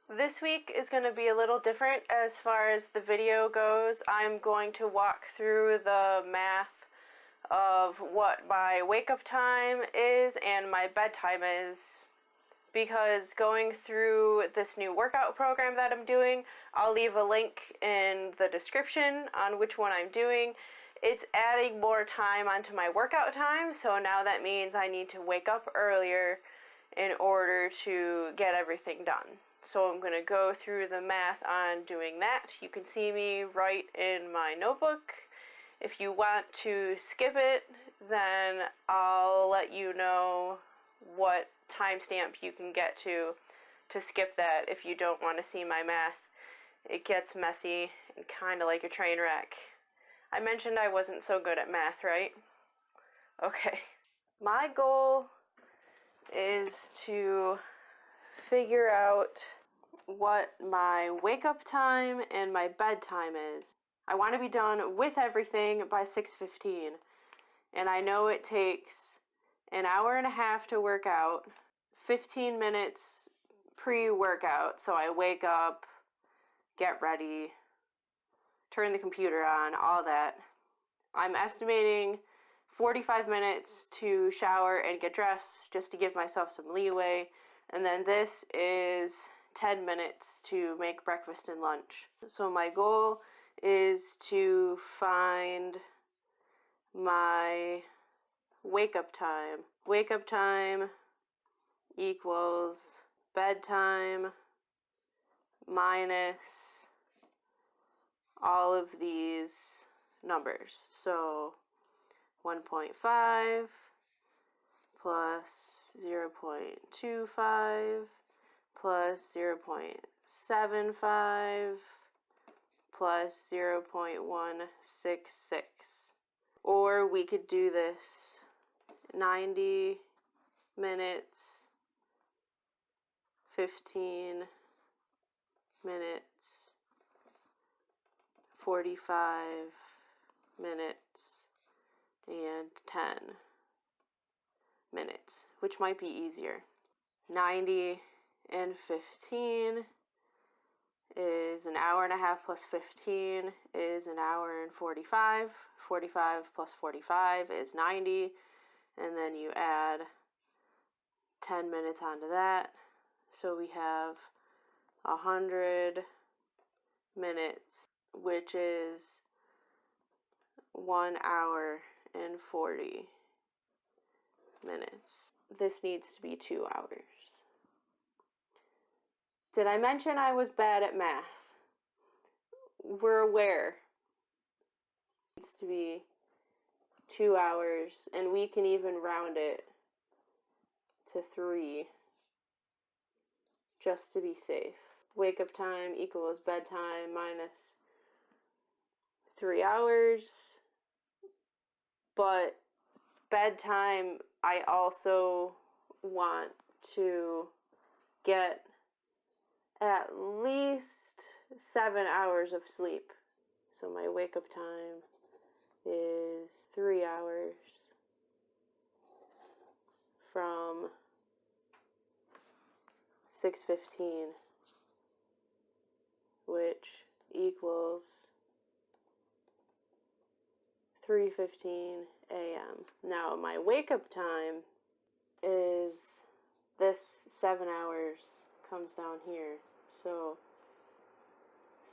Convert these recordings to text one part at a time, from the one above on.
This week is going to be a little different as far as the video goes. I'm going to walk through the math of what my wake-up time is and my bedtime is, because going through this new workout program that I'm doing, I'll leave a link in the description on which one I'm doing. It's adding more time onto my workout time, so now that means I need to wake up earlier in order to get everything done. So I'm going to go through the math on doing that. You can see me write in my notebook. If you want to skip it, then I'll let you know what timestamp you can get to skip that if you don't want to see my math. It gets messy and kind of like a train wreck. I mentioned I wasn't so good at math, right? Okay. My goal is to figure out what my wake-up time and my bedtime is. I want to be done with everything by 6:15, and I know it takes an hour and a half to work out, 15 minutes pre-workout, so I wake up, get ready, turn the computer on, all that. I'm estimating 45 minutes to shower and get dressed just to give myself some leeway. And then this is 10 minutes to make breakfast and lunch. So my goal is to find my wake-up time. Wake-up time equals bedtime minus all of these numbers. So 1.5 plus 0.25 plus 0.75 plus 0.166. Or we could do this 90 minutes, 15 minutes, 45 minutes, and 10 minutes, which might be easier. 90 and 15 is an hour and a half plus 15 is an hour and 45. 45 plus 45 is 90. And then you add 10 minutes onto that. So we have 100 minutes, which is 1 hour and 40 minutes. This needs to be 2 hours. Did I mention I was bad at math? We're aware. It needs to be 2 hours, and we can even round it to 3 just to be safe. Wake up time equals bedtime minus 3 hours, but bedtime I also want to get at least 7 hours of sleep. So my wake-up time is 3 hours from 6:15, which equals 3:15 a.m. Now my wake-up time is this 7 hours comes down here. So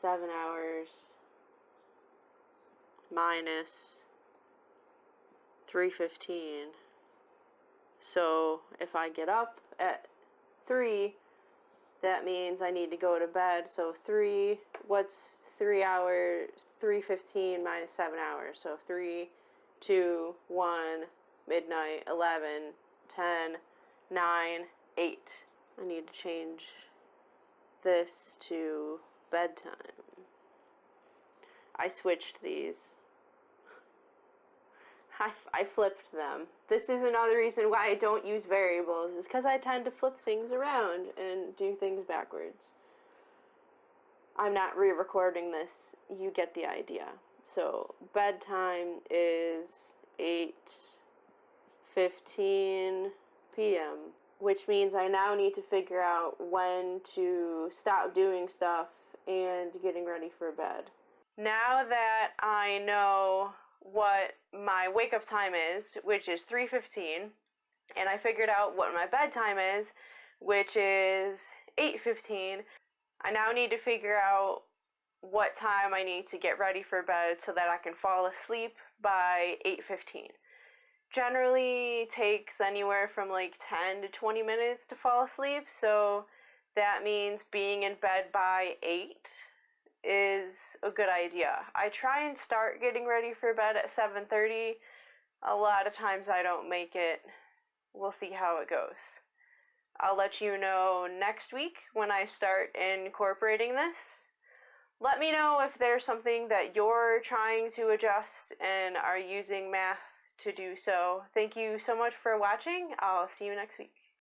7 hours minus 3:15. So if I get up at 3, that means I need to go to bed. So 3, what's 3 hours? 3:15 minus 7 hours. So 3, 2, 1, midnight, 11, 10, 9, 8. I need to change this to bedtime. I switched these. I flipped them. This is another reason why I don't use variables, is because I tend to flip things around and do things backwards. I'm not re-recording this. You get the idea. So bedtime is 8:15 p.m. which means I now need to figure out when to stop doing stuff and getting ready for bed. Now that I know what my wake up time is, which is 3:15, and I figured out what my bedtime is, which is 8:15, I now need to figure out what time I need to get ready for bed so that I can fall asleep by 8:15. Generally takes anywhere from like 10 to 20 minutes to fall asleep, so that means being in bed by 8 is a good idea. I try and start getting ready for bed at 7:30. A lot of times I don't make it. We'll see how it goes. I'll let you know next week when I start incorporating this. Let me know if there's something that you're trying to adjust and are using math to do so. Thank you so much for watching. I'll see you next week.